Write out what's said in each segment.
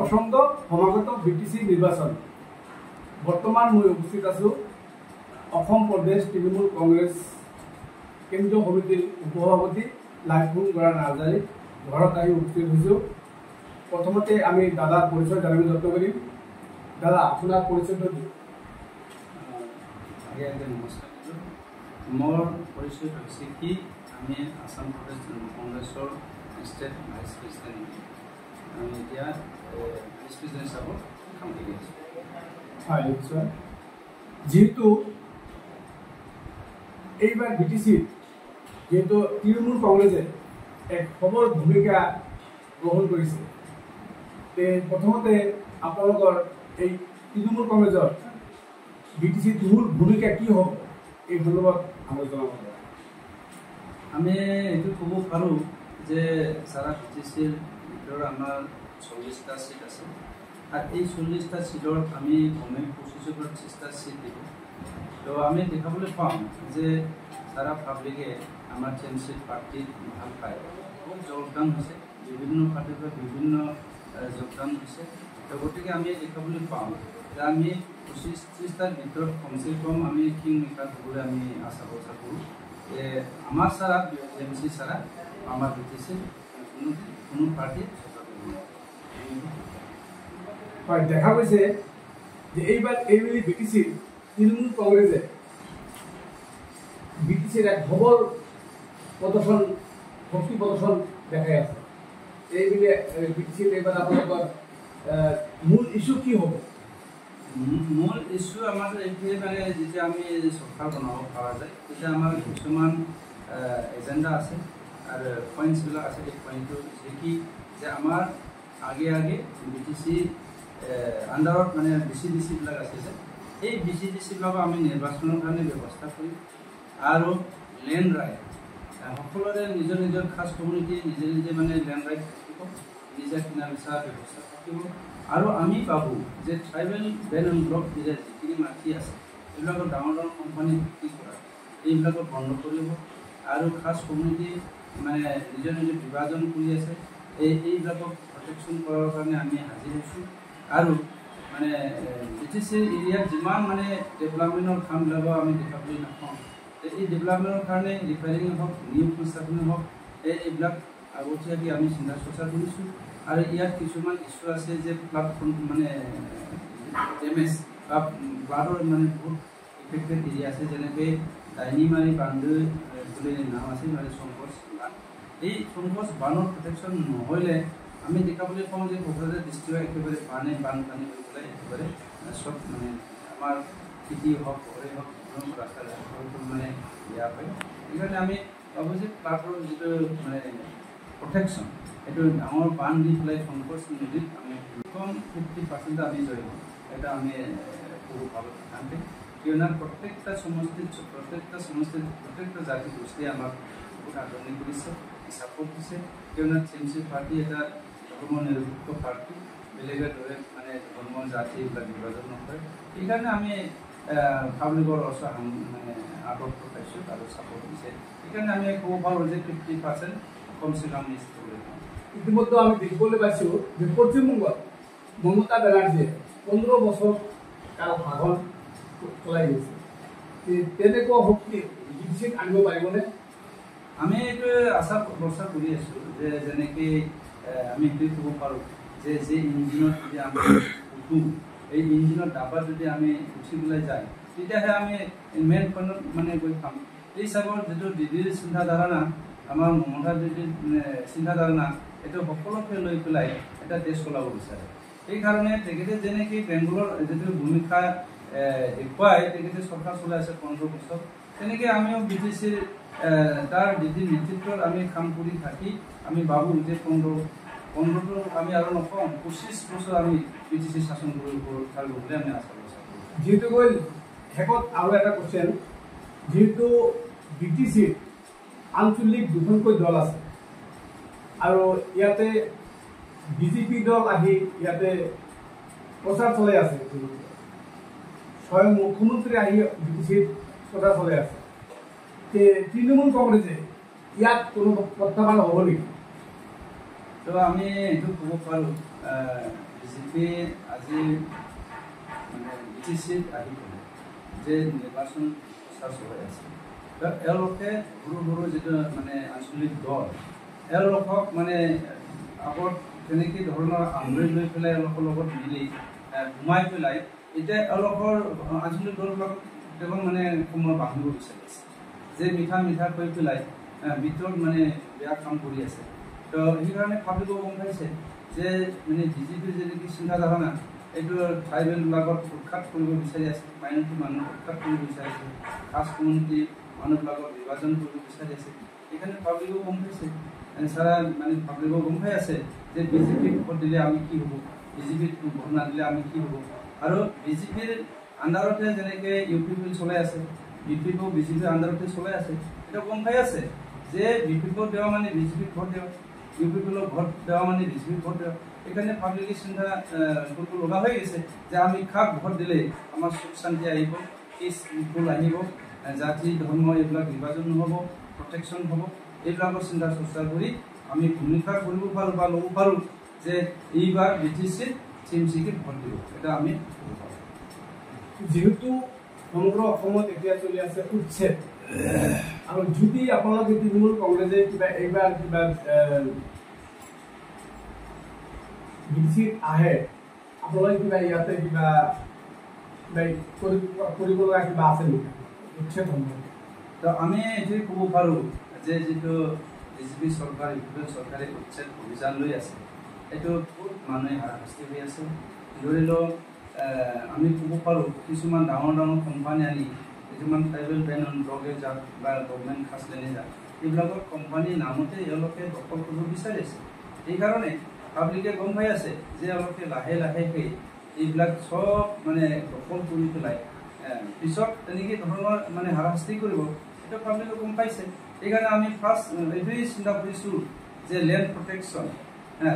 পছন্দ সমাগত বিটিসি নিৰ্বাচন বৰ্তমান মই উপস্থিত আছো অসম প্ৰদেশ তৃণমূল কংগ্ৰেস কেন্দ্ৰীয় সমিতিৰ উপসভাপতি লাইফুং গড়া নাৰ্জাৰী ঘৰত আহি উপস্থিত হয়েছো। প্ৰথমতে আমি দাদাৰ পৰিচয় জানিব যত্ন কৰিম। দাদা আপনাৰ পৰিচয়টা কি? আগে আগে নমস্কাৰ দিলোঁ। মোৰ পৰিচয় হৈছে কি আমি আসাম প্ৰদেশ তৃণমূল কংগ্ৰেছৰ ষ্টেট ভাইচ প্ৰেচিডেণ্ট। আমি এতিয়া ভাইচ প্ৰেচিডেণ্ট হিচাপত কাম কৰি আছোঁ। হয় নিশ্চয়। যেহেতু এইবার বিটিসি যেহেতু তৃণমূল কংগ্রেসে এক সবল ভূমিকা গ্রহণ করেছে, প্রথমতে আপনার এই তৃণমূল কংগ্রেসের বিটিসির মূল ভূমিকা কি হবে এই ধন্যবাদ আলোচনা করব। আমি এইটো ক'ব পাৰোঁ যে সাৰা বিটিসিৰ ভিতৰত আমাৰ 40টা সিট আছে আৰ এই 40টা সিটৰ আমি কমে 25-30টা সিট দিব। তো আমি দেখাবলৈ পাম যে সারা পাব্লিকে আমার চেঞ্জশিপ পার্টি ভাল পায়, খুব যোগদান হৈছে, বিভিন্ন পাৰ্টিৰ পৰা বিভিন্ন যোগদান হৈছে। তো গতিকে আমি দেখাবলৈ পাওঁ যে আমি 25-30টাৰ ভিতৰত কমচে কম আমি কিং মেকাৰ হ'বলৈ আমি আশা কৰোঁ যে আমার সারা এমসি সারা আমার বিটিসি কোনো পার্টি হয়। দেখা গৈছে যে এইবার এইভাবে বিটিসি তৃণমূল কংগ্রেসে বিটিসির এক সবল প্রদর্শন শক্তি প্রদর্শন দেখা যাচ্ছে। এইভাবে বিটিসির এবার আপনার মূল ইস্যু কি হবে? মূল ইস্যু আমার এইটোৱে মানে যেতিয়া আমি চৰকাৰ বনাব পৰা যায় তেতিয়া আমাৰ কিছুমান এজেণ্ডা আছে আৰু পইণ্টছবিলাক আছে। এই পইণ্টটো হৈছে কি যে আমাৰ আগে আগে বিটিসি আণ্ডাৰত মানে BCDC-বিলাক আছে যে এই BCDC-বিলাকক আমি নিৰ্বাচনৰ কাৰণে ব্যৱস্থা কৰিম আৰু লেণ্ড ৰাইট সকলোৰে নিজৰ নিজৰ খাস কমিউনিটি নিজে নিজে মানে লেণ্ড ৰাইট থাকিব, নিজে কিনা বেচা ব্যৱস্থা থাকিব। আৰু আমি ভাবোঁ যে tribal belt and block area যিখিনি মাটি আছে এইবিলাকৰ ডাঙৰ ডাঙৰ কোম্পানী বিক্ৰী কৰা এইবিলাকক বন্ধ কৰিব আৰু খাস কমিউনিটি মানে নিজৰ নিজৰ বিভাজন কৰি আছে এইবিলাকক প্ৰটেকশ্যন কৰাৰ কাৰণে আমি হাজিৰ হৈছোঁ। আৰু মানে বিটিসি এৰিয়াত যিমান মানে ডেভেলপমেণ্টৰ কামবিলাকক আমি দেখাবলৈ নাপাওঁ, এই ডেভেলপমেণ্টৰ কাৰণে ৰিপেয়াৰিং হওক, নিউ কনষ্ট্ৰাকশ্যন হওক, এইবিলাক আগতীয়াকৈ আমি চিন্তা চৰ্চা কৰিছোঁ। আৰু ইয়াত কিছুমান ইস্যু আছে যে ফ্লাড মানে ডেমেজ বা ফ্লাডৰ মানে বহুত এফেক্টেড এৰিয়া আছে, যেনেকৈ ডাইনিমাৰী বান্ধ বুলি নাম আছে মানে সংকোচ বান্ধ। এই সংকোচ বান্ধৰ প্ৰটেকশ্যন নহ'লে আমি দেখাবলৈ পাওঁ যে কোকৰাঝাৰ ডিষ্ট্ৰিক্টত একেবাৰে বানপানী হৈ পেলাই একেবাৰে চব মানে আমাৰ খেতি হওক ঘৰে হওক ৰাস্তা মানে বেয়া হয়। সেইকাৰণে আমি ভাবোঁ যে ফ্লাডৰ যিটো মানে প্ৰটেকশ্যন এইটো ডাঙৰ বান্ধ দি পেলাই সংকোচ নদীত আমি কম 50% আমি জড়িত এটা আমি খুব ভালো থাকবে। কিয়নো প্রত্যেকটা সমষ্টিত প্রত্যেকটা জাতি গোষ্ঠী আমাক বহুত আদৰণি কৰিছে, সাপোৰ্ট দিছে। কিয়নো টিএমসি পাৰ্টি এটা ধৰ্ম নিৰপেক্ষ পাৰ্টি, বেলেগেৰ দৰে মানে ধৰ্ম জাতি এইবিলাক বিভাজন নকৰে। সেইকাৰণে আমি পাব্লিকৰ মানে আদৰ্শ পাইছোঁ আৰু সাপোৰ্ট দিছে। সেইকাৰণে আমি ক'ব পাৰোঁ যে 50% কমসে কম নিশ্চিত কৰি পাওঁ। ইতিমধ্যে আমি দেখিবলৈ পাইছোঁ যে পশ্চিমবংগত মমতা বেনাৰ্জীয়ে 15 বছৰ কাল শাসন চলাই গৈছে। তেনেকুৱা শক্তি বিটিসিক আনিব পাৰিবনে? আমি এইটো আশা ভৰসা কৰি আছোঁ যে যেনেকৈ আমি এইটোৱে ক'ব পাৰোঁ যে ইঞ্জিনত যদি আমি উঠোঁ, এই ইঞ্জিনৰ ডাবা যদি আমি উঠি পেলাই যায় তেতিয়াহে আমি মেইন পইণ্টত মানে গৈ পাম। এই হিচাপত যিটো দিদিৰ চিন্তাধাৰণা, আমাৰ মমতাৰ যিটো চিন্তাধাৰণা, এইটো সকলোকে লৈ পেলাই এটা দেশ চলাব বিচাৰে। সেইকাৰণে তেখেতে যেনেকৈ বেংগলৰ যিটো ভূমিকা দেখুৱাই তেখেতে চৰকাৰ চলাই আছে 15 বছৰ, তেনেকৈ আমিও বিটিসিৰ তাৰ দিদিৰ নেতৃত্বত আমি কাম কৰি থাকি আমি ভাবোঁ যে 15টো আমি আৰু নকওঁ 25 বছৰ আমি বিটিসি শাসন কৰিব পাৰিব বুলি আমি আশা কৰিছোঁ। যেহেতু শেষত আৰু এটা কোৱেশ্যন, যেহেতু বিটিসিৰ আঞ্চলিক দুখনকৈ দল আছে আৰু ইয়াতে বিজেপি দল আহি ইয়াতে প্ৰচাৰ চলাই আছে, স্বয়ং মুখ্যমন্ত্ৰী আহি বিটিসিৰ প্ৰচাৰ চলাই আছে, তৃণমূল কংগ্ৰেছে ইয়াত কোনো প্ৰত্যাহ্বান হ'ব নেকি? তো আমি এইটো ক'ব পাৰোঁ বিজেপি আজি মানে BTCত আহি পেলাই যে নিৰ্বাচন প্ৰচাৰ চলাই আছে, এওঁলোকে সৰু সৰু যিটো মানে আঞ্চলিক দল এওঁলোকক মানে আগত তেনেকৈ ধৰণৰ আন্দোলন লৈ পেলাই এওঁলোকৰ লগত মিলি সোমাই পেলাই এতিয়া এওঁলোকৰ আঞ্চলিক দলবিলাকক কেৱল মানে সময় বান্ধিব বিচাৰিছে যে মিঠা মিঠা কৈ পেলাই ভিতৰত মানে বেয়া কাম কৰি আছে। তো সেইকাৰণে ভাবিব গম পাইছে যে মানে বিজেপিৰ যেনেকৈ চিন্তা ধাৰণা এইটো ট্ৰাইবেলবিলাকত উৎখাত কৰিব বিচাৰি আছে, মাইনৰিটি মানুহ উৎখাত কৰিব বিচাৰিছে, কাষ্ট কমিউনিটি মানুহবিলাকক বিভাজন কৰিব বিচাৰি আছে। সেইকাৰণে পাব্লিকো গম পাইছে, চাৰা মানে পাব্লিকো গম পাই আছে যে বিজেপিক ভোট দিলে আমি কি হ'ব, বিজেপিক ভোট নাদিলে আমি কি হ'ব। আৰু বিজেপিৰ আণ্ডাৰতে যেনেকৈ UP বিল চলাই আছে, BPকো বিজেপিৰ আণ্ডাৰতে চলাই আছে। এটা গম পাই আছে যে BPকো দেওয়া মানে বিজেপিক ভোট দেওয়া, UP বিলক ভোট দেওয়া মানে বিজেপিক ভোট দেওয়া। এখানে পাব্লিকের চিন্তা করতে লগা হয়ে গেছে যে আমি কাক ভোট দিলে আমার সুখ শান্তি আহিব, পিস ফুল আহিব, জাতি ধর্ম এইবিলাক বিভাজন নহব, প্রটেকশন হব। এইবিলাকৰ চিন্তা চৰ্চা কৰি আমি ভূমিকা কৰিব পাৰোঁ বা ল'ব পাৰোঁ যে এইবাৰ BTCত TMCক ভোট দিব। এটা আমি যেহেতু সমগ্ৰ অসমত এতিয়া চলি আছে উচ্ছেদ, আৰু যদি আপোনালোকে তৃণমূল কংগ্ৰেছে কিবা এইবাৰ কিবা BTCত আহে, আপোনালোকে কিবা ইয়াতে কিবা কৰিব লগা কিবা আছে নেকি উচ্ছেদ সম্পৰ্কে? তো আমি এইটোৱে ক'ব পাৰোঁ যে যিটো বিজেপি চৰকাৰ ইউপিএল চৰকাৰে উচ্ছেদ অভিযান লৈ আছে, এইটো বহুত মানুহে হাৰাশাস্তি হৈ আছে। ধৰি লওক আমি ক'ব পাৰোঁ কিছুমান ডাঙৰ ডাঙৰ কোম্পানী আনি কিছুমান ট্ৰাইবেল বেন লগে যাক বা গভৰ্ণমেণ্ট খাছ লেনে যাক এইবিলাকৰ কোম্পানীৰ নামতে এওঁলোকে দখল কৰিব বিচাৰিছে। সেইকাৰণে পাব্লিকে গম পাই আছে যে এওঁলোকে লাহে লাহেকৈ এইবিলাক চব মানে দখল কৰি পেলাই পিছত তেনেকৈ ধৰণৰ মানে হাৰাশাস্তি কৰিব, এইটো পাব্লিকে গম পাইছে। সেইকাৰণে আমি ফাৰ্ষ্ট এইটোৱেই চিন্তা কৰিছোঁ যে লেণ্ড প্ৰটেকশ্যন,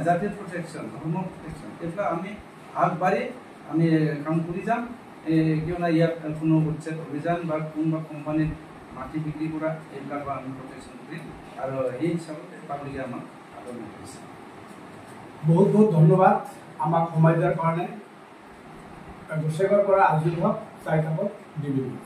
জাতিৰ প্ৰটেকশ্যন, ধৰ্ম প্ৰটেকশ্যন এইবিলাক আমি আগবাঢ়ি আমি কাম কৰি যাম। কিয়নো ইয়াত কোনো উচ্ছেদ অভিযান বা কোনোবা কোম্পানীত মাটি বিক্ৰী কৰা এইবিলাক আমি প্ৰটেকশ্যন কৰিম, আৰু সেই হিচাপতে পাব্লিকে আমাক আদৰণি কৰিছে। বহুত বহুত ধন্যবাদ আমাক সময় দিয়াৰ কাৰণে। গোসাইগাঁৱৰ পৰা আজিৰ হওক চাই থাকক DBN।